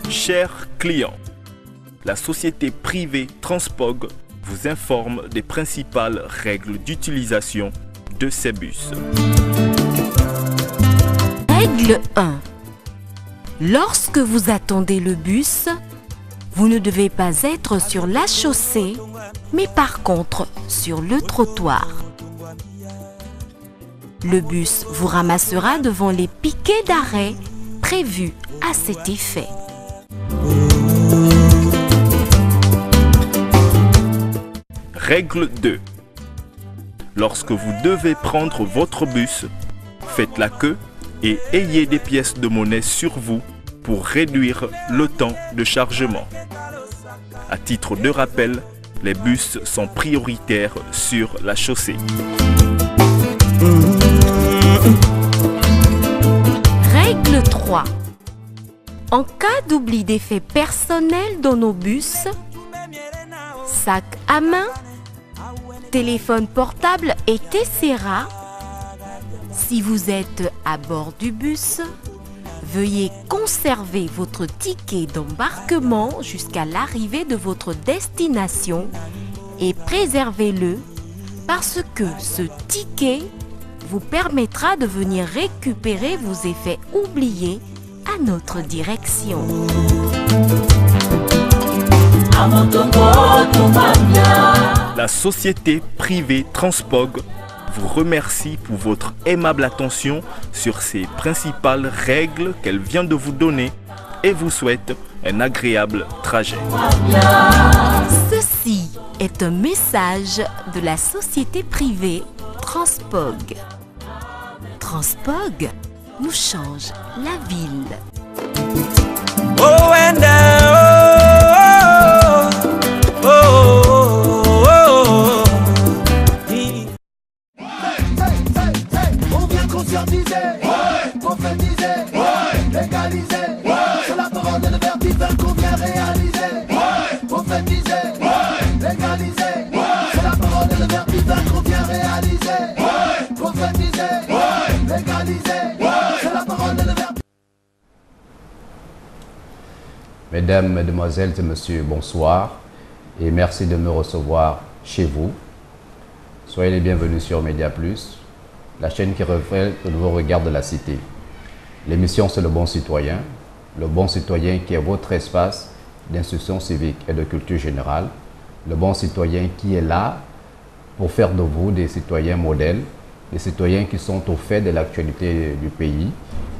Chers clients, la société privée Transpog vous informe des principales règles d'utilisation de ces bus. Règle 1. Lorsque vous attendez le bus, vous ne devez pas être sur la chaussée, mais par contre sur le trottoir. Le bus vous ramassera devant les piquets d'arrêt prévus à cet effet. Règle 2. Lorsque vous devez prendre votre bus, faites la queue et ayez des pièces de monnaie sur vous pour réduire le temps de chargement. À titre de rappel, les bus sont prioritaires sur la chaussée. Règle 3. En cas d'oubli d'effets personnels dans nos bus, sac à main, téléphone portable et etc. Si vous êtes à bord du bus, veuillez conserver votre ticket d'embarquement jusqu'à l'arrivée de votre destination et préservez-le parce que ce ticket vous permettra de venir récupérer vos effets oubliés à notre direction. La société privée Transpog vous remercie pour votre aimable attention sur ces principales règles qu'elle vient de vous donner et vous souhaite un agréable trajet. Ceci est un message de la société privée Transpog. Transpog nous change la ville. Oh, and on vient conscientiser, profétiser, légaliser. C'est la parole de verbe divers qu'on vient réaliser. Prophétiser, légaliser. C'est la parole de verbe divers qu'on vient réaliser. Prophétiser, légaliser. C'est la parole de verbe. Mesdames, Mesdemoiselles et Messieurs, bonsoir et merci de me recevoir chez vous. Soyez les bienvenus sur Média Plus, la chaîne qui reflète le nouveau regard de la cité. L'émission c'est le bon citoyen qui est votre espace d'instruction civique et de culture générale, le bon citoyen qui est là pour faire de vous des citoyens modèles, des citoyens qui sont au fait de l'actualité du pays,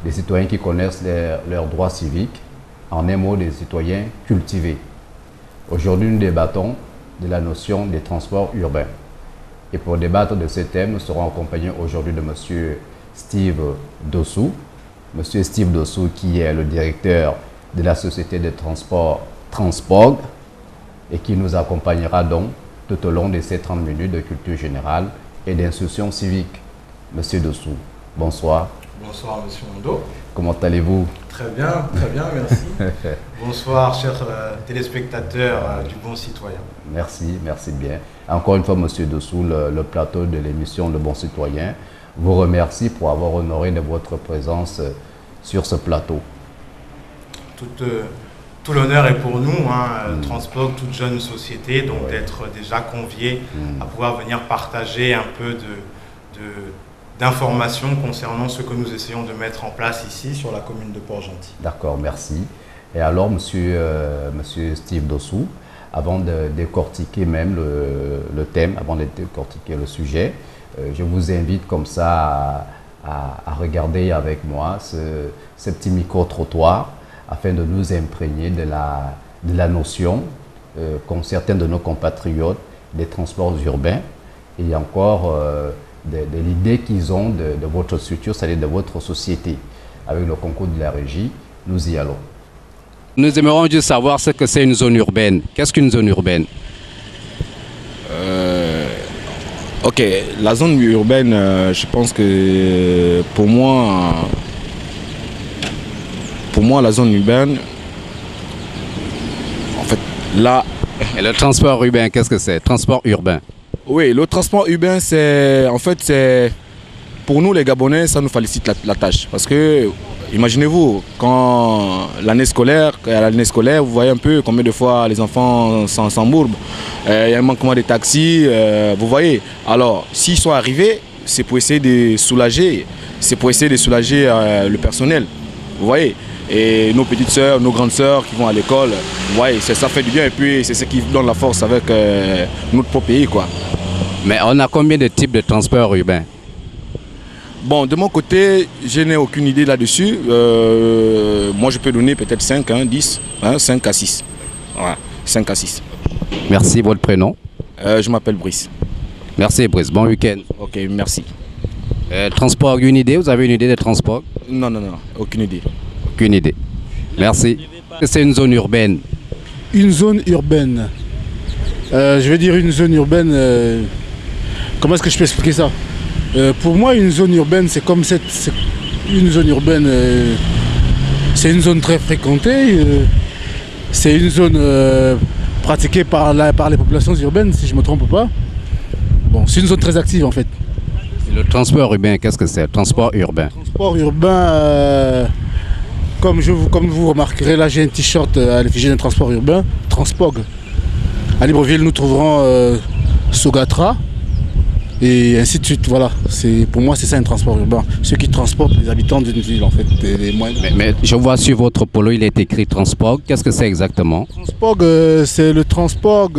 des citoyens qui connaissent leurs droits civiques, en un mot des citoyens cultivés. Aujourd'hui, nous débattons de la notion des transports urbains. Et pour débattre de ce thème, nous serons accompagnés aujourd'hui de M. Steve Dossou. M. Steve Dossou qui est le directeur de la société de transport Transpog et qui nous accompagnera donc tout au long de ces 30 minutes de culture générale et d'instruction civique. M. Dossou, bonsoir. Bonsoir M. Mondo. Comment allez-vous? Très bien, merci. Bonsoir chers téléspectateurs du Bon Citoyen. Merci bien. Encore une fois, M. Dossou, le plateau de l'émission Le Bon Citoyen vous remercie pour avoir honoré de votre présence sur ce plateau. Tout l'honneur est pour nous, Transpog, toute jeune société, donc d'être déjà conviés à pouvoir venir partager un peu d'informations concernant ce que nous essayons de mettre en place ici sur la commune de Port-Gentil. D'accord, merci. Et alors, monsieur Steve Dossou, avant de décortiquer même le thème, avant de décortiquer le sujet, je vous invite comme ça à regarder avec moi ce petit micro-trottoir afin de nous imprégner de la notion qu'ont certains de nos compatriotes des transports urbains et encore de l'idée qu'ils ont de votre structure, c'est-à-dire de votre société. Avec le concours de la régie, nous y allons. Nous aimerions juste savoir ce que c'est une zone urbaine. Qu'est-ce qu'une zone urbaine? Ok, la zone urbaine, je pense que pour moi, la zone urbaine, en fait, là... Et le transport urbain, qu'est-ce que c'est? Transport urbain. Oui, le transport urbain, c'est pour nous les Gabonais, ça nous facilite la tâche. Parce que, imaginez-vous, quand à l'année scolaire, vous voyez un peu combien de fois les enfants s'embourbent. Il y a un manquement de taxis, vous voyez. Alors, s'ils sont arrivés, c'est pour essayer de soulager, le personnel. Vous voyez. Et nos petites sœurs, nos grandes sœurs qui vont à l'école, vous voyez, ça fait du bien et puis c'est ce qui donne la force avec notre propre pays, quoi. Mais on a combien de types de transports urbains? Bon, de mon côté, je n'ai aucune idée là-dessus. Moi, je peux donner peut-être 5, 10, 5 à 6. Voilà, 5 à 6. Merci, votre prénom? Je m'appelle Brice. Merci, Brice. Bon week-end. Ok, merci. Transport, une idée? Vous avez une idée de transport? Non, aucune idée. Aucune idée. Merci. C'est une zone urbaine. Une zone urbaine. Je vais dire une zone urbaine. Comment est-ce que je peux expliquer ça? Pour moi, une zone urbaine, c'est comme une zone urbaine. C'est une zone très fréquentée. C'est une zone pratiquée par les populations urbaines, si je ne me trompe pas. Bon, c'est une zone très active en fait. Le transport urbain, qu'est-ce que c'est? Transport urbain. Transport urbain, comme vous remarquerez, là j'ai un t-shirt à l'effigie d'un transport urbain, Transpog. À Libreville, nous trouverons Sogatra et ainsi de suite. Voilà, pour moi c'est ça un transport urbain. Ceux qui transportent les habitants d'une ville en fait. Mais je vois sur votre polo, il est écrit Transpog. Qu'est-ce que c'est exactement? Transpog, c'est le transport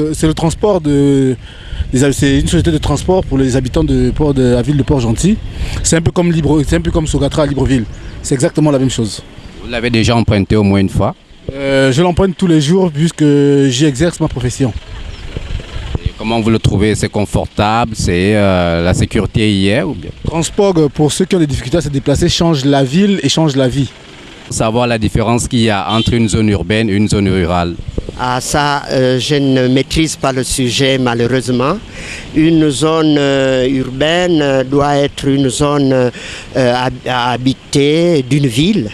c'est une société de transport pour les habitants de la ville de Port-Gentil. C'est un peu comme Sogatra à Libreville. C'est exactement la même chose. Vous l'avez déjà emprunté au moins une fois? Je l'emprunte tous les jours puisque j'y exerce ma profession. Et comment vous le trouvez? C'est confortable? C'est la sécurité y est ou bien? Transport, pour ceux qui ont des difficultés à se déplacer, change la ville et change la vie. Savoir la différence qu'il y a entre une zone urbaine et une zone rurale. Ah ça, je ne maîtrise pas le sujet malheureusement. Une zone urbaine doit être une zone habitée d'une ville,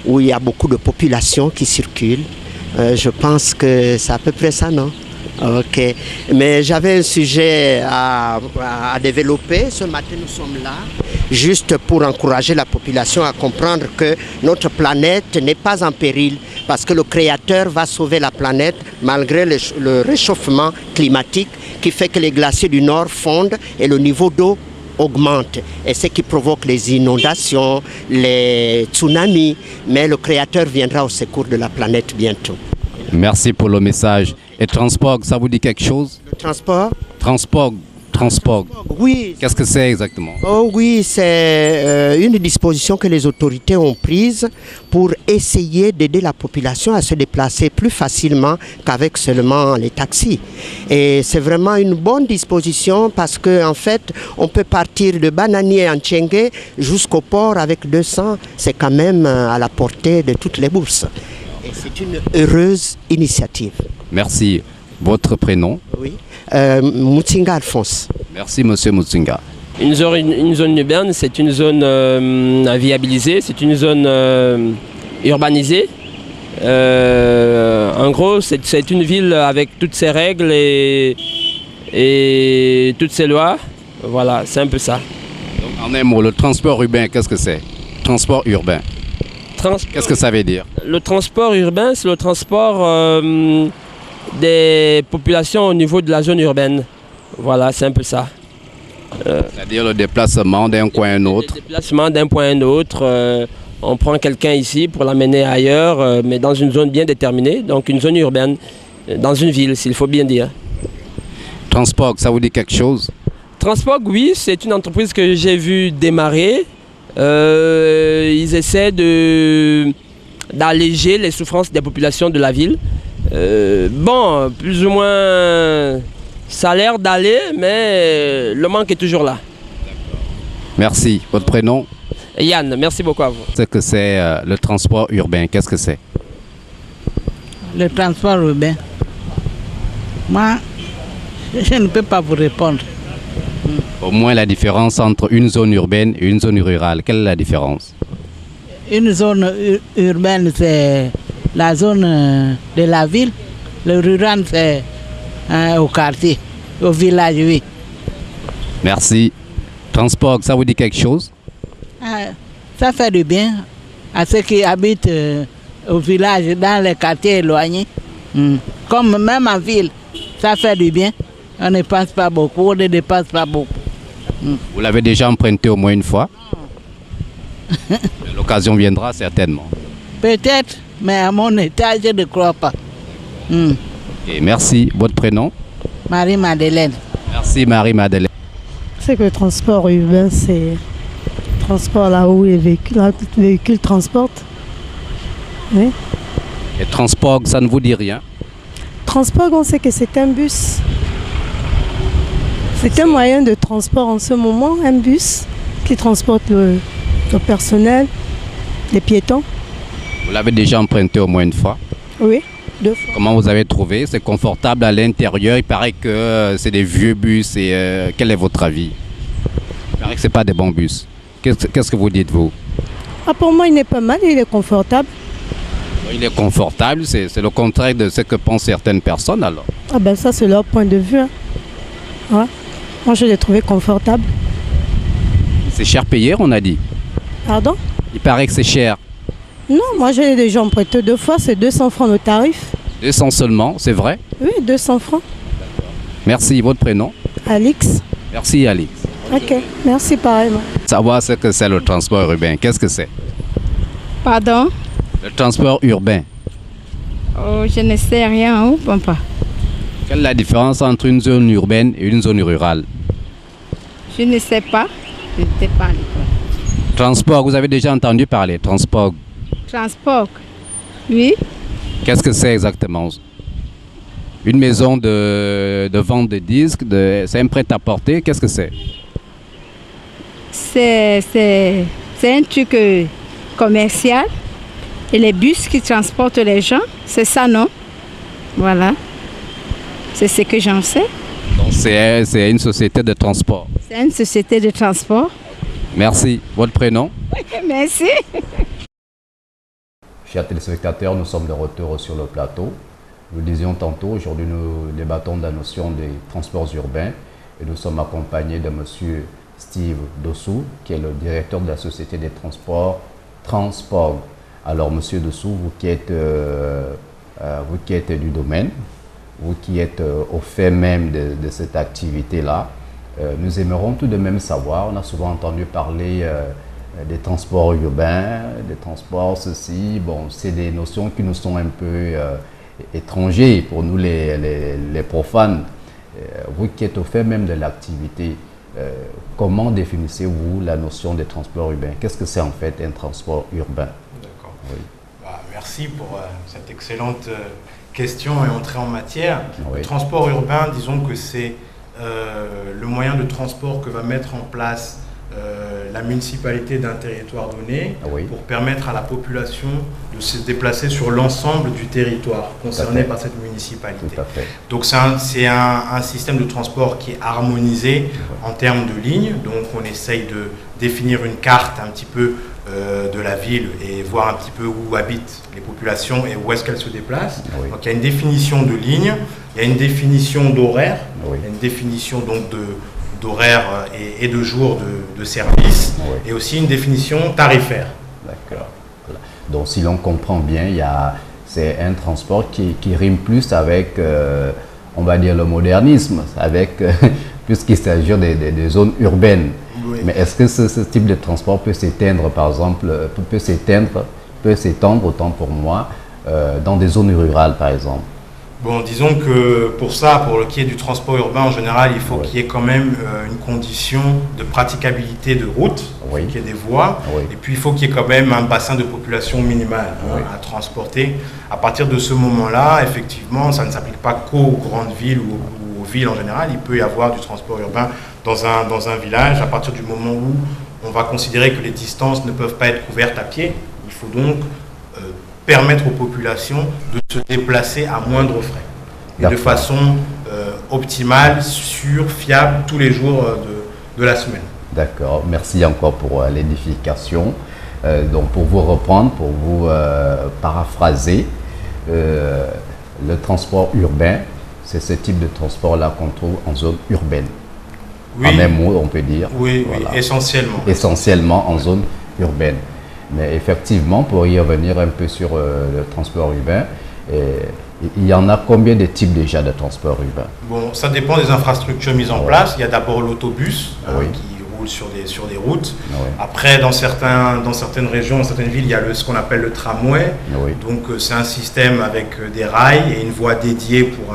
où il y a beaucoup de population qui circule. Je pense que c'est à peu près ça, non? Ok, mais j'avais un sujet à développer. Ce matin, nous sommes là juste pour encourager la population à comprendre que notre planète n'est pas en péril parce que le Créateur va sauver la planète malgré le réchauffement climatique qui fait que les glaciers du Nord fondent et le niveau d'eau augmente. Et ce qui provoque les inondations, les tsunamis. Mais le Créateur viendra au secours de la planète bientôt. Merci pour le message. Et transport, ça vous dit quelque chose? Le transport? Transport. Oui. Qu'est-ce que c'est exactement? Oh oui, c'est une disposition que les autorités ont prise pour essayer d'aider la population à se déplacer plus facilement qu'avec seulement les taxis. Et c'est vraiment une bonne disposition parce qu'en fait, on peut partir de Bananier en Tchengue jusqu'au port avec 200. C'est quand même à la portée de toutes les bourses. Et c'est une heureuse initiative. Merci. Votre prénom? Oui, Mutsinga Alphonse. Merci Monsieur Mutsinga. Une zone urbaine, c'est une zone à viabiliser, c'est une zone urbanisée. En gros, c'est une ville avec toutes ses règles et toutes ses lois. Voilà, c'est un peu ça. Donc, en un mot, le transport urbain, qu'est-ce que c'est? Transport urbain. Qu'est-ce que ça veut dire? Le transport urbain, c'est le transport des populations au niveau de la zone urbaine. Voilà, c'est un peu ça. C'est-à-dire le déplacement d'un coin à un autre? Le déplacement d'un point à un autre. On prend quelqu'un ici pour l'amener ailleurs, mais dans une zone bien déterminée, donc une zone urbaine, dans une ville, s'il faut bien dire. Transport, ça vous dit quelque chose? Transport, oui, c'est une entreprise que j'ai vue démarrer. Ils essaient d'alléger les souffrances des populations de la ville. Bon, plus ou moins, ça a l'air d'aller, mais le manque est toujours là. Merci. Votre prénom? Yann, merci beaucoup à vous. C'est que c'est le transport urbain. Qu'est-ce que c'est? Le transport urbain. Moi, je ne peux pas vous répondre. Au moins la différence entre une zone urbaine et une zone rurale. Quelle est la différence? Une zone urbaine, c'est la zone de la ville. Le rural, c'est au quartier. au village, oui. Merci. Transport, ça vous dit quelque chose? Ça fait du bien à ceux qui habitent au village, dans les quartiers éloignés. Comme même en ville, ça fait du bien. On ne pense pas beaucoup, on ne dépense pas beaucoup. Vous l'avez déjà emprunté au moins une fois? L'occasion viendra certainement. Peut-être, mais à mon étage, je ne crois pas. Et merci. Votre prénom? Marie-Madeleine. Merci Marie-Madeleine. C'est que le transport urbain, c'est le transport là où les véhicules transportent. Oui. Et transport, ça ne vous dit rien? Transport, on sait que c'est un bus. C'est un moyen de transport en ce moment, un bus qui transporte le personnel, les piétons. Vous l'avez déjà emprunté au moins une fois? Oui, 2 fois. Comment vous avez trouvé? C'est confortable à l'intérieur? Il paraît que c'est des vieux bus. Et quel est votre avis? Il paraît que ce n'est pas des bons bus. Qu'est-ce que vous dites, vous? Pour moi, il n'est pas mal, il est confortable. Il est confortable, c'est le contraire de ce que pensent certaines personnes alors. Ça, c'est leur point de vue. Hein. Ouais. Moi, je l'ai trouvé confortable. C'est cher payé, on a dit? Pardon? Il paraît que c'est cher. Non, moi, je l'ai déjà emprunté 2 fois, c'est 200 francs le tarif. 200 seulement, c'est vrai? Oui, 200 francs. Merci, votre prénom? Alix. Merci, Alix. Ok, merci pareillement. Savoir ce que c'est le transport urbain, qu'est-ce que c'est? Pardon? Le transport urbain. Oh, je ne sais rien, ou papa? Quelle est la différence entre une zone urbaine et une zone rurale? Je ne sais pas. Je ne sais pas à l'école. Transport, vous avez déjà entendu parler, transport. Transport, oui. Qu'est-ce que c'est exactement? Une maison de vente de disques, c'est un prêt-à-porter, qu'est-ce que c'est? C'est un truc commercial. Et les bus qui transportent les gens, c'est ça, non? Voilà. C'est ce que j'en sais. Donc c'est une société de transport. C'est une société de transport. Merci. Votre prénom? Merci. Chers téléspectateurs, nous sommes de retour sur le plateau. Nous disions tantôt, aujourd'hui nous débattons de la notion des transports urbains et nous sommes accompagnés de M. Steve Dossou, qui est le directeur de la société des transports Transport. Alors, M. Dossou, vous qui êtes du domaine, vous qui êtes au fait même de cette activité-là, nous aimerions tout de même savoir, on a souvent entendu parler des transports urbains, des transports ceci, bon, c'est des notions qui nous sont un peu étrangères pour nous les profanes. Vous qui êtes au fait même de l'activité, comment définissez-vous la notion des transports urbains? Qu'est-ce que c'est en fait un transport urbain? D'accord. Oui. Merci pour cette excellente question et entrée en matière. Oui. Le transport urbain, disons que c'est le moyen de transport que va mettre en place la municipalité d'un territoire donné pour permettre à la population de se déplacer sur l'ensemble du territoire concerné par cette municipalité. Donc c'est un système de transport qui est harmonisé en termes de lignes. Donc on essaye de définir une carte un petit peu de la ville et voir un petit peu où habitent les populations et où est-ce qu'elles se déplacent. Donc il y a une définition de ligne, il y a une définition d'horaire, il y a une définition donc d'horaire et de jours de service, et aussi une définition tarifaire. D'accord. Voilà. Donc si l'on comprend bien, c'est un transport qui rime plus avec, on va dire, le modernisme, avec puisqu'il s'agit des zones urbaines. Oui. Mais est-ce que ce type de transport peut s'étendre, par exemple, peut s'étendre, autant pour moi, dans des zones rurales, par exemple? Bon, disons que pour le qui est du transport urbain en général, il faut qu'il y ait quand même une condition de praticabilité de route, qu'il y ait des voies, et puis il faut qu'il y ait quand même un bassin de population minimal à transporter. À partir de ce moment-là, effectivement, ça ne s'applique pas qu'aux grandes villes ou aux villes en général. Il peut y avoir du transport urbain dans un village à partir du moment où on va considérer que les distances ne peuvent pas être couvertes à pied. Il faut donc permettre aux populations de se déplacer à moindre frais et de façon optimale, sûre, fiable tous les jours de la semaine. D'accord, merci encore pour l'édification. Donc pour vous reprendre, pour vous paraphraser, le transport urbain, c'est ce type de transport-là qu'on trouve en zone urbaine. Oui. En même mot, on peut dire. Oui, voilà. Oui, essentiellement. Essentiellement en zone urbaine. Mais effectivement, pour y revenir un peu sur le transport urbain, il y en a combien de types déjà de transport urbain? Bon, ça dépend des infrastructures mises en place. Il y a d'abord l'autobus qui roule sur des routes. Après, dans certaines régions, dans certaines villes, il y a ce qu'on appelle le tramway. Donc, c'est un système avec des rails et une voie dédiée pour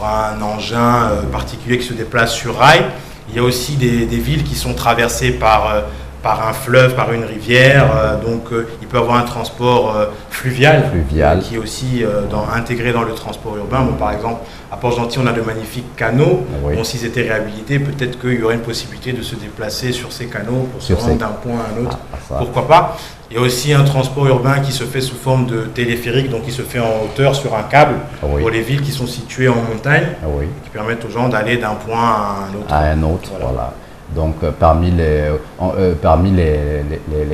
un engin particulier qui se déplace sur rail. Il y a aussi des villes qui sont traversées par un fleuve, par une rivière, donc il peut y avoir un transport fluvial qui est aussi intégré dans le transport urbain. Bon, par exemple, à Port-Gentil, on a de magnifiques canaux. Bon, s'ils étaient réhabilités, peut-être qu'il y aurait une possibilité de se déplacer sur ces canaux pour se rendre d'un point à un autre. Pourquoi pas? Il y a aussi un transport urbain qui se fait sous forme de téléphérique, donc qui se fait en hauteur sur un câble pour les villes qui sont situées en montagne, qui permettent aux gens d'aller d'un point à un autre. À un autre, voilà. Donc, parmi les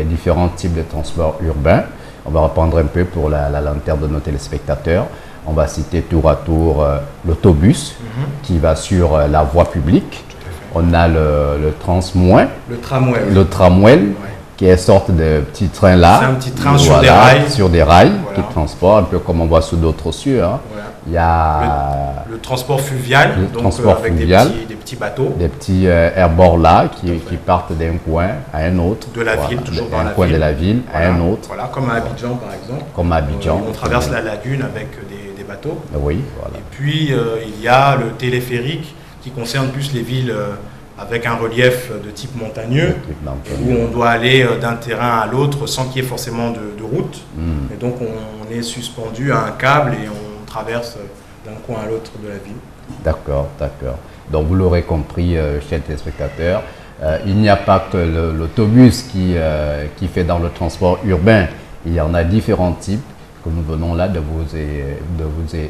différents types de transports urbains, on va reprendre un peu pour la lanterne de nos téléspectateurs. On va citer tour à tour l'autobus qui va sur la voie publique. On a le transmoin, le tramway, qui est une sorte de petit train là. C'est un petit train sur des rails. Qui transporte, un peu comme on voit sous d'autres cieux. Hein. Il y a le transport fluvial, avec des petits bateaux. Des petits airbords là qui partent d'un coin à un autre. De la ville, toujours dans la ville. D'un coin de la ville à un autre. Voilà, comme à Abidjan par exemple. Comme à Abidjan. On traverse la lagune avec des bateaux. Oui, voilà. Et puis il y a le téléphérique qui concerne plus les villes avec un relief de type montagneux, où on doit aller d'un terrain à l'autre sans qu'il y ait forcément de route. Et donc on est suspendu à un câble et on traverse d'un coin à l'autre de la ville. D'accord, d'accord. Donc vous l'aurez compris, chers téléspectateurs, il n'y a pas que l'autobus qui fait dans le transport urbain. Il y en a différents types que nous venons là de vous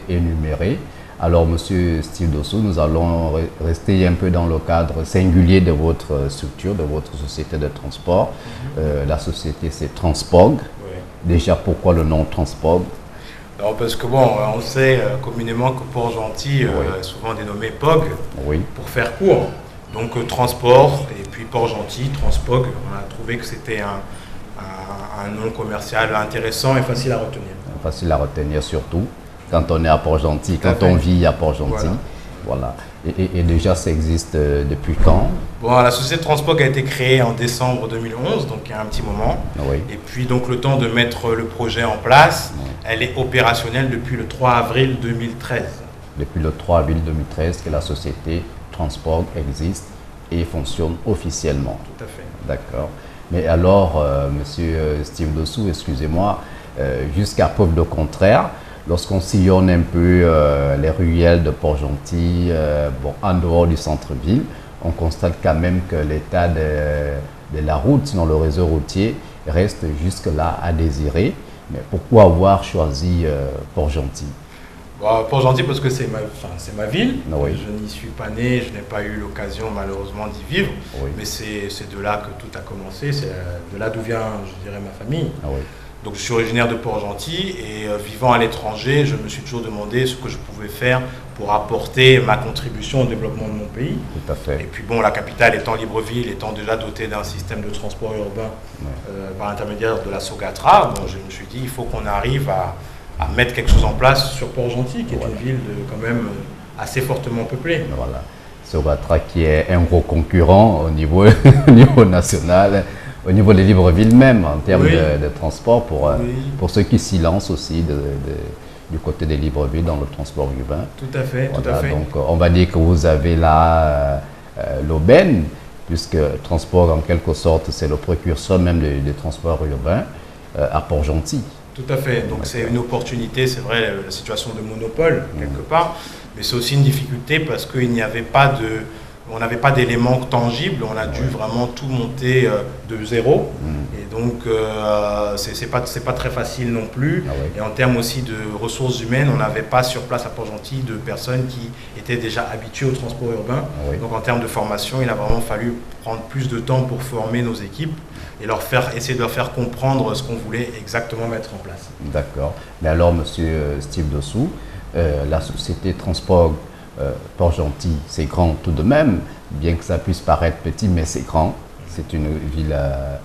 énumérer. Alors, Monsieur Steve Dossou, nous allons rester un peu dans le cadre singulier de votre structure, de votre société de transport. La société, c'est Transpog. Déjà, pourquoi le nom Transpog? Alors, parce que bon, on sait communément que Port-Gentil est souvent dénommé POG, pour faire court. Donc, transport, et puis Port-Gentil, Transpog. On a trouvé que c'était un nom commercial intéressant et facile à retenir. Facile à retenir surtout quand on est à Port-Gentil, quand on vit à Port-Gentil. Voilà. Et déjà, ça existe depuis quand? Bon, la société Transpog a été créée en décembre 2011, donc il y a un petit moment. Et puis, donc, le temps de mettre le projet en place, elle est opérationnelle depuis le 3 avril 2013. Depuis le 3 avril 2013 que la société Transpog existe et fonctionne officiellement. Tout à fait. D'accord. Mais alors, Monsieur Steve Dossou, excusez-moi, jusqu'à preuve de contraire, lorsqu'on sillonne un peu les ruelles de Port-Gentil, en dehors du centre-ville, on constate quand même que l'état de la route, sinon le réseau routier, reste jusque-là à désirer. Mais pourquoi avoir choisi Port-Gentil? Port-Gentil parce que c'est ma ville. Je n'y suis pas né, je n'ai pas eu l'occasion malheureusement d'y vivre. Mais c'est de là que tout a commencé, c'est de là d'où vient, je dirais, ma famille. Donc je suis originaire de Port-Gentil et vivant à l'étranger, je me suis toujours demandé ce que je pouvais faire pour apporter ma contribution au développement de mon pays. Tout à fait. Et puis bon, la capitale étant Libreville, étant déjà dotée d'un système de transport urbain par l'intermédiaire de la Sogatra, je me suis dit il faut qu'on arrive à mettre quelque chose en place sur Port-Gentil, qui est une ville quand même assez fortement peuplée. Voilà. Sogatra qui est un gros concurrent au niveau national. Au niveau de Libreville même, en termes de transport, pour ceux qui s'y lancent aussi du côté de Libreville dans le transport urbain. Tout à fait, tout à fait. Donc on va dire que vous avez là l'aubaine, puisque transport en quelque sorte c'est le précurseur même des transports urbains à Port-Gentil. Tout à fait, donc c'est une opportunité, c'est vrai, la situation de monopole quelque part, mais c'est aussi une difficulté parce qu'il n'y avait pas on n'avait pas d'éléments tangibles, on a dû vraiment tout monter de zéro. Et donc, c'est pas très facile non plus. Et en termes aussi de ressources humaines, on n'avait pas sur place à Port-Gentil de personnes qui étaient déjà habituées au transport urbain. Donc, en termes de formation, il a vraiment fallu prendre plus de temps pour former nos équipes et essayer de leur faire comprendre ce qu'on voulait exactement mettre en place. D'accord. Mais alors, Monsieur Steve Dossou, La société Transport Port-Gentil, c'est grand tout de même, bien que ça puisse paraître petit, mais c'est grand. C'est une ville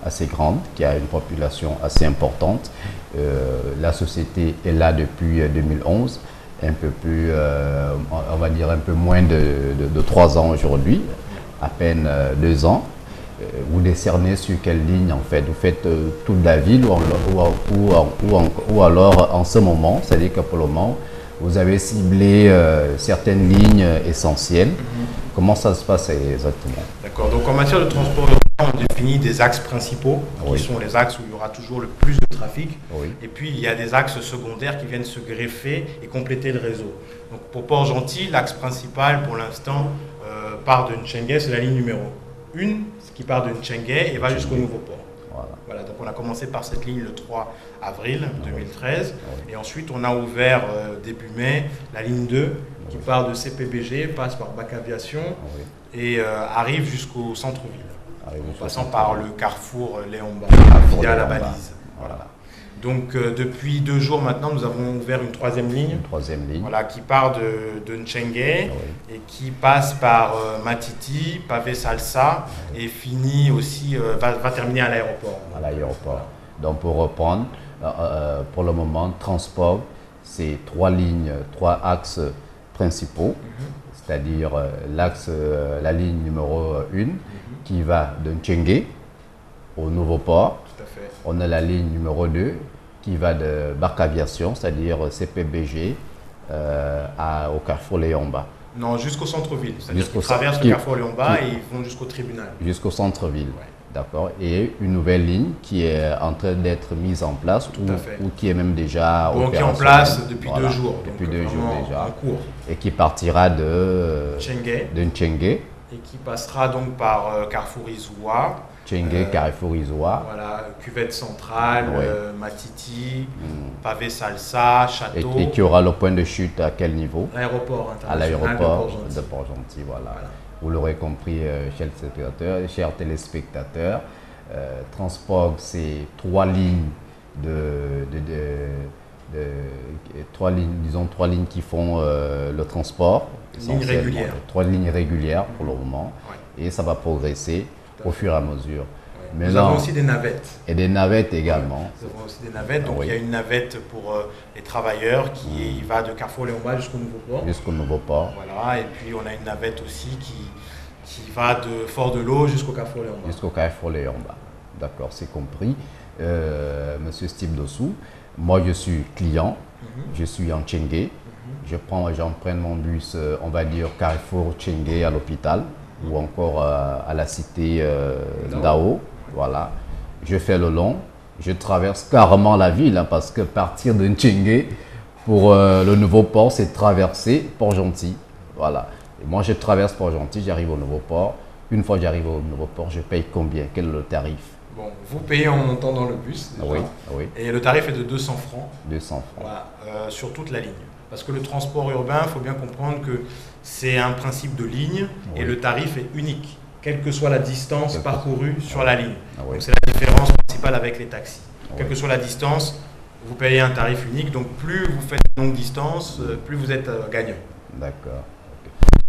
assez grande, qui a une population assez importante. La société est là depuis 2011, un peu plus, on va dire un peu moins de 3 ans aujourd'hui, à peine 2 ans. Vous décernez sur quelle ligne en fait? Vous faites toute la ville ou alors en ce moment, c'est-à-dire que pour le moment, vous avez ciblé certaines lignes essentielles. Comment ça se passe exactement? D'accord, donc en matière de transport urbain, on définit des axes principaux, qui sont les axes où il y aura toujours le plus de trafic. Et puis il y a des axes secondaires qui viennent se greffer et compléter le réseau. Donc pour Port-Gentil, l'axe principal pour l'instant part de Ntchengué, c'est la ligne numéro 1, qui part de Ntchengué et va jusqu'au Nouveau Port. Voilà, donc on a commencé par cette ligne le 3 avril 2013 et ensuite on a ouvert début mai la ligne 2 qui part de CPBG, passe par Bac Aviation et arrive jusqu'au centre-ville, en passant par le carrefour Léomba, via la balise. Voilà. Donc depuis 2 jours maintenant, nous avons ouvert une troisième ligne, voilà, qui part de Ntchengué et qui passe par Matiti, Pavé Salsa et finit aussi, va terminer à l'aéroport. À l'aéroport. Donc pour reprendre, pour le moment, transport, c'est 3 lignes, 3 axes principaux, c'est-à-dire la ligne numéro 1 qui va de Ntchengué au Nouveau Port. On a la ligne numéro 2 qui va de Bac Aviation, c'est-à-dire CPBG, au carrefour Léomba. Non, jusqu'au centre-ville. C'est-à-dire qu'ils traversent le carrefour Léomba et ils vont jusqu'au tribunal. Jusqu'au centre-ville, d'accord. Et une nouvelle ligne qui est en train d'être mise en place ou qui est même déjà qui est en place depuis 2 jours. Depuis 2 jours déjà. En cours. Et qui partira de Ntchengué. Et qui passera donc par Carrefour Izoua. Ntchengué, Carrefour Izoua. Voilà, Cuvette Centrale, Matiti, Pavé Salsa, Château. Et qui aura le point de chute à quel niveau? L'aéroport international. À l'aéroport de Port-Gentil, voilà. Vous l'aurez compris, chers téléspectateurs, Transport, c'est 3 lignes trois lignes qui font le transport. 3 lignes régulières pour le moment. Et ça va progresser au fur et à mesure. Nous avons aussi des navettes. Et des navettes également. Nous avons aussi des navettes. Donc il y a une navette pour les travailleurs qui va de Carrefour Léomba jusqu'au Nouveau Port. Jusqu'au Nouveau Port. Voilà. Et puis on a une navette aussi qui va de Fort-de-L'Eau jusqu'au Carrefour Léomba. Jusqu'au Carrefour Léomba. D'accord, c'est compris. Monsieur Steve Dossou, moi je suis client, je suis en Ntchengué. J'emprunte mon bus, on va dire Carrefour Ntchengué à l'hôpital ou encore à la cité d'Ao. Voilà. Je fais le long, je traverse carrément la ville parce que partir de Ntchengué pour le Nouveau Port, c'est traverser Port-Gentil. Voilà. Et moi, je traverse Port-Gentil, j'arrive au Nouveau Port. Une fois que j'arrive au Nouveau Port, je paye combien? Quel est le tarif? Bon, vous payez en montant dans le bus, déjà. Oui. Et le tarif est de 200 francs. 200 francs. Voilà, sur toute la ligne. Parce que le transport urbain, il faut bien comprendre que c'est un principe de ligne et le tarif est unique, quelle que soit la distance parcourue sur la ligne. Donc c'est la différence principale avec les taxis. Quelle que soit la distance, vous payez un tarif unique. Donc plus vous faites de longue distance, plus vous êtes gagnant. D'accord.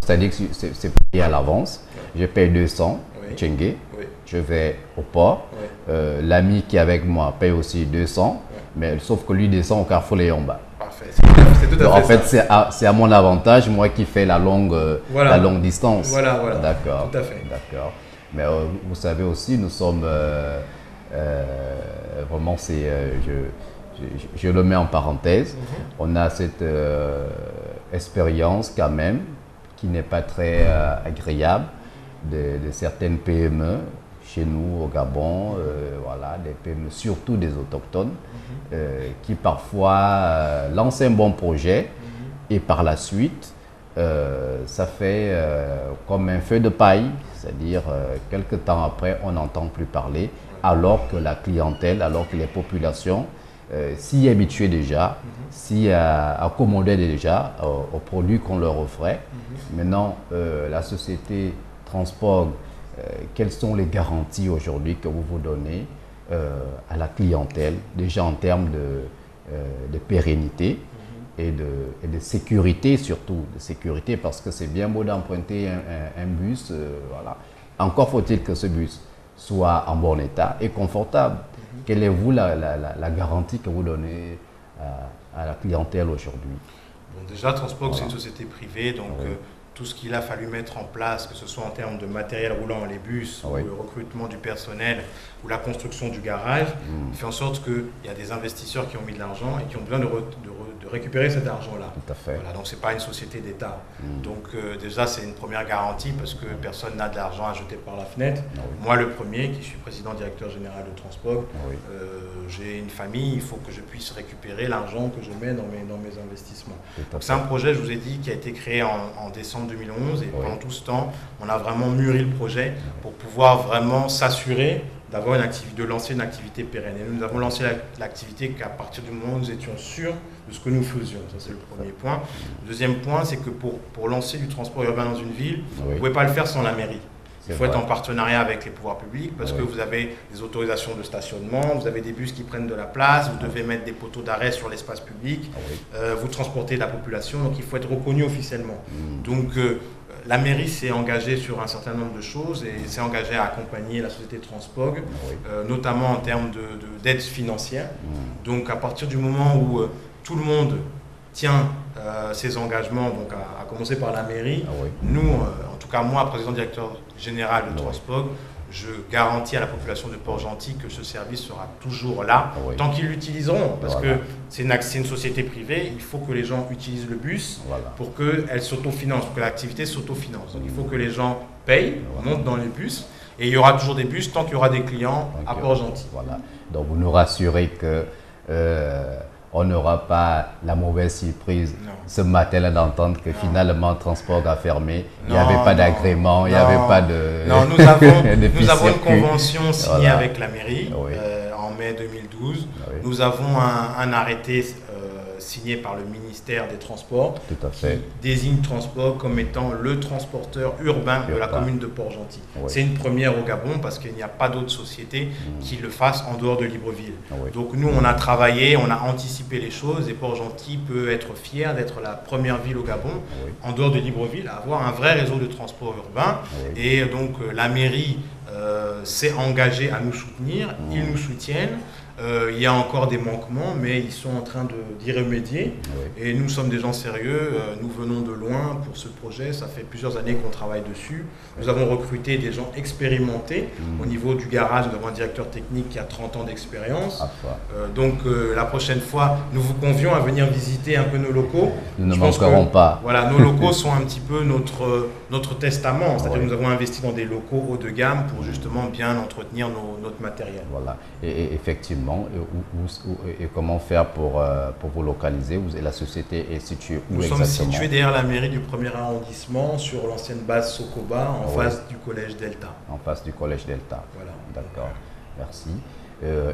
C'est-à-dire que c'est payé à l'avance. Je paye 200, Ntchengué. Je vais au port. L'ami qui est avec moi paye aussi 200, mais sauf que lui descend au carrefour Léomba. Parfait. C'est tout à fait. En fait, c'est à mon avantage, moi qui fais la longue distance. Voilà. D'accord. Tout à fait. D'accord. Mais vous savez aussi, nous sommes vraiment, je le mets en parenthèse. On a cette expérience quand même qui n'est pas très agréable de certaines PME chez nous au Gabon, voilà, des PME, surtout des autochtones, qui parfois lancent un bon projet et par la suite, ça fait comme un feu de paille, c'est-à-dire quelques temps après, on n'entend plus parler, alors que la clientèle, alors que les populations s'y habituaient déjà, s'y accommodaient déjà aux produits qu'on leur offrait. Maintenant, la société Transport, quelles sont les garanties aujourd'hui que vous donnez à la clientèle, déjà en termes de pérennité et de sécurité surtout, de sécurité, parce que c'est bien beau d'emprunter un bus, voilà. Encore faut-il que ce bus soit en bon état et confortable. Quelle est vous la garantie que vous donnez à la clientèle aujourd'hui? Bon, déjà, Transpog, c'est une société privée, donc tout ce qu'il a fallu mettre en place, que ce soit en termes de matériel roulant, les bus, ou le recrutement du personnel, ou la construction du garage, fait en sorte qu'il y a des investisseurs qui ont mis de l'argent et qui ont besoin de récupérer cet argent-là. Tout à fait. Voilà, donc ce n'est pas une société d'État. Donc déjà, c'est une première garantie parce que personne n'a de l'argent à jeter par la fenêtre. Moi, le premier, qui suis président-directeur général de Transpog, j'ai une famille, il faut que je puisse récupérer l'argent que je mets dans mes investissements. C'est un projet, je vous ai dit, qui a été créé en décembre 2011 et pendant tout ce temps, on a vraiment mûri le projet pour pouvoir vraiment s'assurer d'avoir de lancer une activité pérenne. Et nous avons lancé l'activité qu'à partir du moment où nous étions sûrs de ce que nous faisions. Ça, c'est le premier point. Le deuxième point, c'est que pour lancer du transport urbain dans une ville, vous ne pouvez pas le faire sans la mairie. Il faut être en partenariat avec les pouvoirs publics parce que vous avez des autorisations de stationnement, vous avez des bus qui prennent de la place, vous devez mettre des poteaux d'arrêt sur l'espace public, vous transportez la population, donc il faut être reconnu officiellement. Donc la mairie s'est engagée sur un certain nombre de choses et s'est engagée à accompagner la société Transpog, notamment en termes d'aide financière. Donc à partir du moment où tout le monde tient ses engagements, donc à commencer par la mairie, nous, en tout cas moi, président-directeur général de Transpog, je garantis à la population de Port-Gentil que ce service sera toujours là, tant qu'ils l'utiliseront, parce que c'est une société privée, il faut que les gens utilisent le bus pour qu'elle s'autofinance, pour que l'activité s'autofinance. Donc il faut que les gens payent, montent dans les bus, et il y aura toujours des bus tant qu'il y aura des clients à Port-Gentil. Voilà. Donc vous nous rassurez que on n'aura pas la mauvaise surprise ce matin-là d'entendre que finalement Transpog a fermé, il n'y avait pas d'agrément, il n'y avait pas de... Non, nous avons une convention signée avec la mairie en mai 2012. Nous avons un arrêté signé par le ministère des Transports qui désigne Transpog comme étant le transporteur urbain de la commune de Port-Gentil. C'est une première au Gabon parce qu'il n'y a pas d'autres sociétés qui le fassent en dehors de Libreville. Donc nous, on a travaillé, on a anticipé les choses et Port-Gentil peut être fier d'être la première ville au Gabon, en dehors de Libreville, à avoir un vrai réseau de transport urbain. Et donc la mairie s'est engagée à nous soutenir, ils nous soutiennent. Il y a encore des manquements, mais ils sont en train d'y remédier. Et nous sommes des gens sérieux, nous venons de loin pour ce projet, ça fait plusieurs années qu'on travaille dessus. Nous avons recruté des gens expérimentés. Au niveau du garage, nous avons un directeur technique qui a 30 ans d'expérience. Donc la prochaine fois, nous vous convions à venir visiter un peu nos locaux. Nous ne manquerons pas. Voilà, nos locaux sont un petit peu notre testament. C'est-à-dire que nous avons investi dans des locaux haut de gamme pour justement bien entretenir notre matériel. Voilà, et effectivement, et comment faire pour vous localiser? La société est située où exactement? Nous sommes situés derrière la mairie du 1er arrondissement, sur l'ancienne base Sokoba, en face du collège Delta. En face du collège Delta. Voilà. D'accord, merci.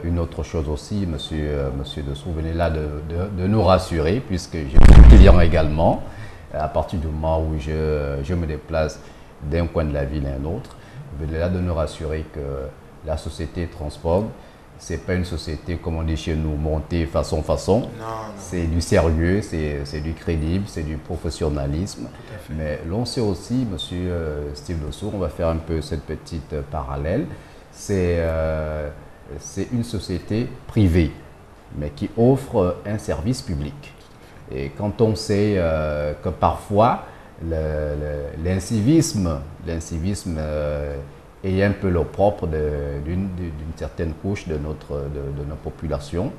Une autre chose aussi, monsieur Dessous, vous venez là de nous rassurer, puisque je suis client également. À partir du moment où je me déplace d'un coin de la ville à un autre, vous venez là de nous rassurer que la société Transpog, c'est pas une société, comme on dit chez nous, montée façon. C'est du sérieux, c'est du crédible, c'est du professionnalisme. Mais l'on sait aussi, monsieur Steve Dessous, on va faire un peu cette petite parallèle, c'est une société privée, mais qui offre un service public. Et quand on sait que parfois, l'incivisme et un peu le propre d'une certaine couche de notre population,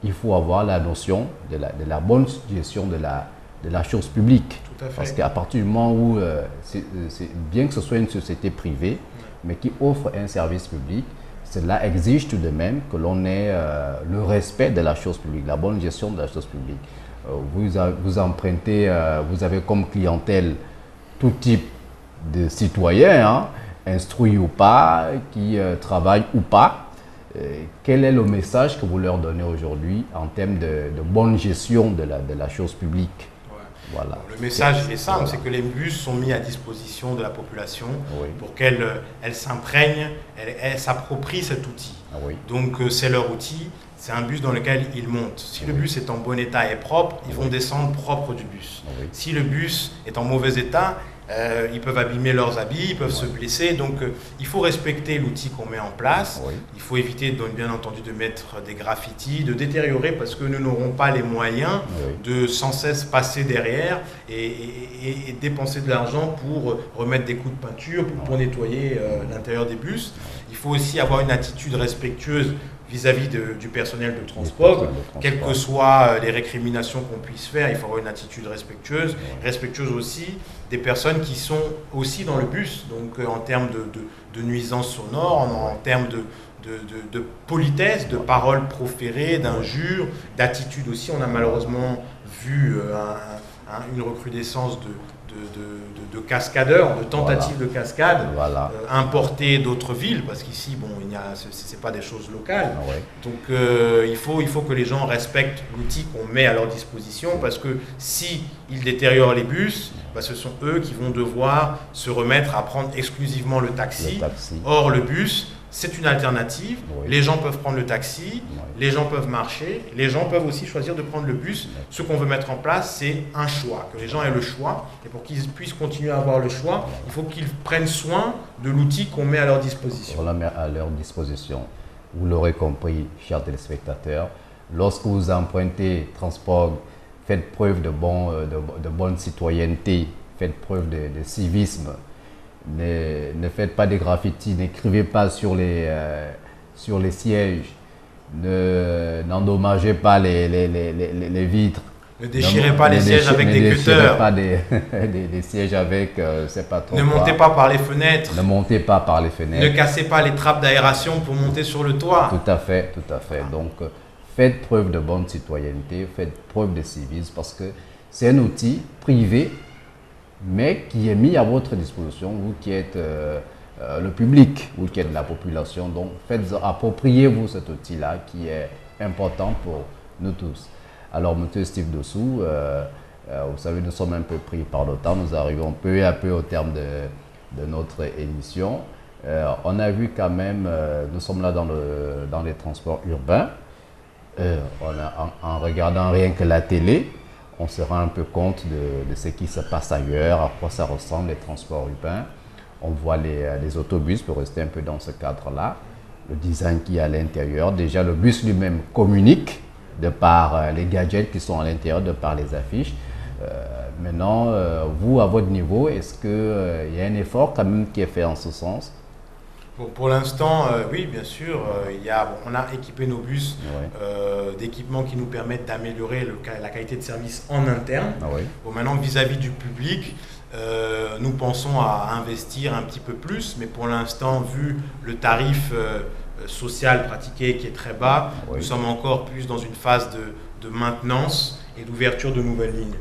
il faut avoir la notion de la bonne gestion de la chose publique. Parce qu'à partir du moment où, bien que ce soit une société privée, mais qui offre un service public, cela exige tout de même que l'on ait le respect de la chose publique, la bonne gestion de la chose publique. Vous empruntez, vous avez comme clientèle tout type de citoyens, instruits ou pas, qui travaillent ou pas. Quel est le message que vous leur donnez aujourd'hui en termes de bonne gestion de la chose publique? Voilà. Bon, le message il est simple, c'est que les bus sont mis à disposition de la population pour qu'elle s'imprègne, elle s'approprie cet outil. Donc c'est leur outil, c'est un bus dans lequel ils montent. Si le bus est en bon état et propre, ils vont descendre propre du bus. Si le bus est en mauvais état, ils peuvent abîmer leurs habits, ils peuvent se blesser. Donc il faut respecter l'outil qu'on met en place. Il faut éviter bien entendu de mettre des graffitis, de détériorer parce que nous n'aurons pas les moyens de sans cesse passer derrière et dépenser de l'argent pour remettre des coups de peinture, pour nettoyer l'intérieur des bus. Il faut aussi avoir une attitude respectueuse vis-à-vis du personnel de transport, quelles que soient les récriminations qu'on puisse faire, il faut avoir une attitude respectueuse, respectueuse aussi des personnes qui sont aussi dans le bus, donc en termes de nuisances sonores, en termes de politesse, de paroles proférées, d'injures, d'attitude aussi. On a malheureusement vu une recrudescence de cascadeurs, de tentatives de cascade importées d'autres villes, parce qu'ici, bon, c'est pas des choses locales. Donc il faut que les gens respectent l'outil qu'on met à leur disposition, parce que si ils détériorent les bus, ce sont eux qui vont devoir se remettre à prendre exclusivement le taxi. Or, le bus, c'est une alternative. Les gens peuvent prendre le taxi, les gens peuvent marcher, les gens peuvent aussi choisir de prendre le bus. Ce qu'on veut mettre en place, c'est un choix, que les gens aient le choix. Et pour qu'ils puissent continuer à avoir le choix, il faut qu'ils prennent soin de l'outil qu'on met à leur disposition. On la met à leur disposition. Vous l'aurez compris, chers téléspectateurs, lorsque vous empruntez transport, faites preuve de bonne citoyenneté, faites preuve de civisme. Ne faites pas des graffitis, n'écrivez pas sur les sièges, n'endommagez pas les vitres. Ne déchirez pas les sièges avec des cutters. Ne déchirez pas des sièges avec, c'est pas trop. Ne montez pas par les fenêtres. Ne montez pas par les fenêtres. Ne cassez pas les trappes d'aération pour monter sur le toit. Tout à fait, tout à fait. Donc, faites preuve de bonne citoyenneté, faites preuve de civisme, parce que c'est un outil privé, mais qui est mis à votre disposition, vous qui êtes le public, vous qui êtes la population. Donc, appropriez-vous cet outil-là qui est important pour nous tous. Alors, M. Steve Dossou, vous savez, nous sommes un peu pris par le temps, nous arrivons peu à peu au terme de notre émission. On a vu quand même, nous sommes là dans les transports urbains, en regardant rien que la télé, on se rend un peu compte de ce qui se passe ailleurs, à quoi ça ressemble les transports urbains. On voit les autobus, pour rester un peu dans ce cadre-là, le design qui est à l'intérieur. Déjà, le bus lui-même communique de par les gadgets qui sont à l'intérieur, de par les affiches. Maintenant, vous, à votre niveau, est-ce qu'il y a un effort quand même qui est fait en ce sens? Bon, pour l'instant, oui, bien sûr. On a équipé nos bus d'équipements qui nous permettent d'améliorer la qualité de service en interne. Bon, maintenant, vis-à-vis du public, nous pensons à investir un petit peu plus, mais pour l'instant, vu le tarif social pratiqué qui est très bas, nous sommes encore plus dans une phase de maintenance et d'ouverture de nouvelles lignes.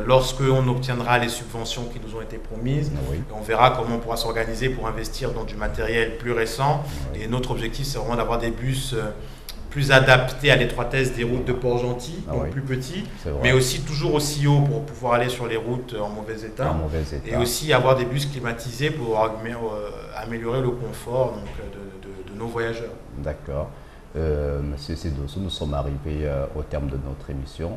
Lorsque on obtiendra les subventions qui nous ont été promises, on verra comment on pourra s'organiser pour investir dans du matériel plus récent. Et notre objectif, c'est vraiment d'avoir des bus plus adaptés à l'étroitesse des routes de Port-Gentil, donc plus petits, mais aussi toujours aussi haut pour pouvoir aller sur les routes en mauvais état. Et aussi avoir des bus climatisés pour améliorer le confort de nos voyageurs. D'accord. Monsieur Sedossou, nous sommes arrivés au terme de notre émission.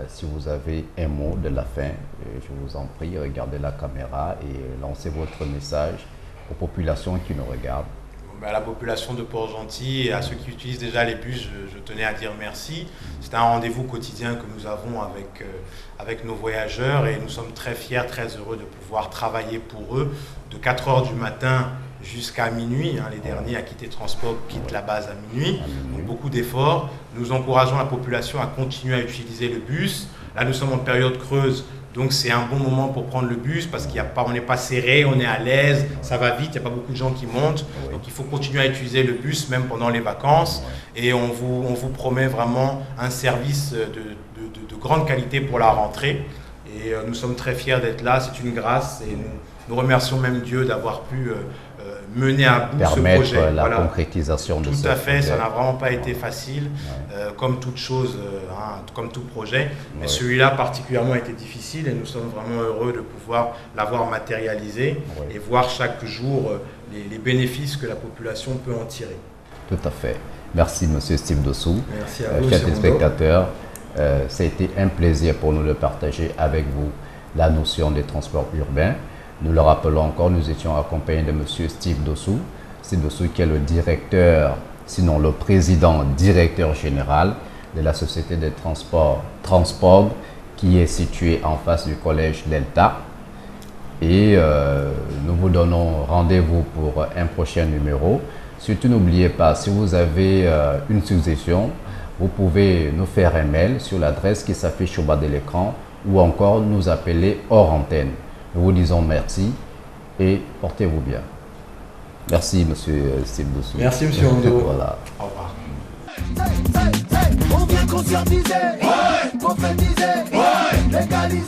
Si vous avez un mot de la fin, je vous en prie, regardez la caméra et lancez votre message aux populations qui nous regardent. À la population de Port-Gentil et à ceux qui utilisent déjà les bus, je tenais à dire merci. C'est un rendez-vous quotidien que nous avons avec nos voyageurs et nous sommes très fiers, très heureux de pouvoir travailler pour eux de 4 h du matin jusqu'à minuit. Les derniers à quitter Transport quittent la base à minuit. Donc beaucoup d'efforts. Nous encourageons la population à continuer à utiliser le bus. Là, nous sommes en période creuse. Donc c'est un bon moment pour prendre le bus parce qu'on n'est pas serré, on est à l'aise, ça va vite, il n'y a pas beaucoup de gens qui montent. Donc il faut continuer à utiliser le bus même pendant les vacances. Et on vous promet vraiment un service de grande qualité pour la rentrée. Et nous sommes très fiers d'être là, c'est une grâce et Nous remercions même Dieu d'avoir pu mener à bout ce permettre projet. la concrétisation de ce projet. Tout à fait, ça n'a vraiment pas été facile, comme toute chose, comme tout projet. Mais celui-là particulièrement a été difficile et nous sommes vraiment heureux de pouvoir l'avoir matérialisé et voir chaque jour les bénéfices que la population peut en tirer. Tout à fait. Merci M. Steve Dossou. Merci à vous, chers téléspectateurs, ça a été un plaisir pour nous de partager avec vous la notion des transports urbains. Nous le rappelons encore, nous étions accompagnés de M. Steve Dossou. Steve Dossou qui est le directeur, sinon le président directeur général de la société des transports Transpog, qui est située en face du collège Delta. Et nous vous donnons rendez-vous pour un prochain numéro. Surtout n'oubliez pas, si vous avez une suggestion, vous pouvez nous faire un mail sur l'adresse qui s'affiche au bas de l'écran ou encore nous appeler hors antenne. Nous vous disons merci et portez-vous bien. Merci M. Steve Dossou. Merci M. Ondo. Voilà. Au revoir. On vient conscientiser, profétiser, légaliser.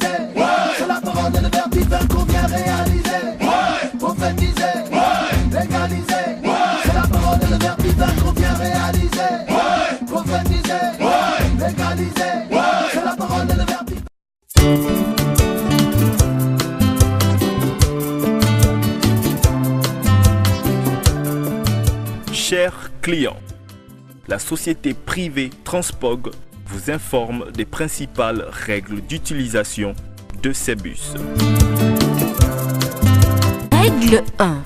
C'est la parole et le verbe divin qu'on vient réaliser. Prophétiser, légaliser. C'est la parole et le verbe divin qu'on vient réaliser. Prophétiser, légaliser. C'est la parole et le verbe divin. Chers clients, la société privée Transpog vous informe des principales règles d'utilisation de ces bus. Règle 1.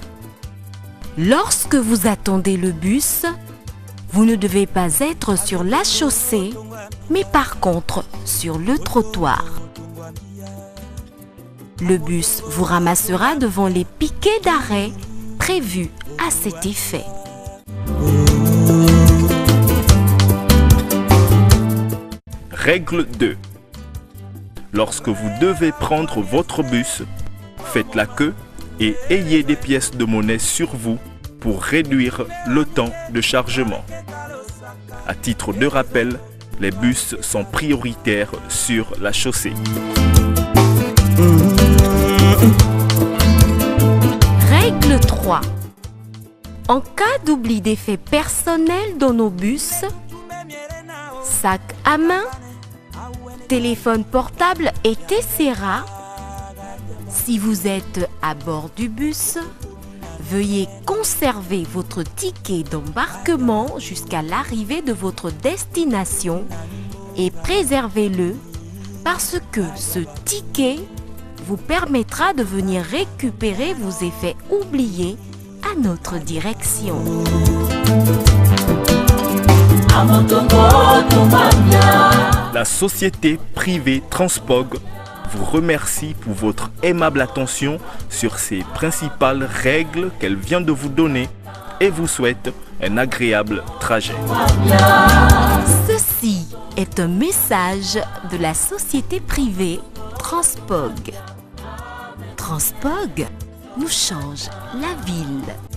Lorsque vous attendez le bus, vous ne devez pas être sur la chaussée, mais par contre sur le trottoir. Le bus vous ramassera devant les piquets d'arrêt prévus à cet effet. Règle 2. Lorsque vous devez prendre votre bus, faites la queue et ayez des pièces de monnaie sur vous pour réduire le temps de chargement. À titre de rappel, les bus sont prioritaires sur la chaussée. Règle 3. En cas d'oubli d'effets personnels dans nos bus, sac à main, téléphone portable etc. Si vous êtes à bord du bus, veuillez conserver votre ticket d'embarquement jusqu'à l'arrivée de votre destination et préservez-le parce que ce ticket vous permettra de venir récupérer vos effets oubliés à notre direction. La société privée Transpog vous remercie pour votre aimable attention sur ces principales règles qu'elle vient de vous donner et vous souhaite un agréable trajet. Ceci est un message de la société privée Transpog. Transpog nous change la ville.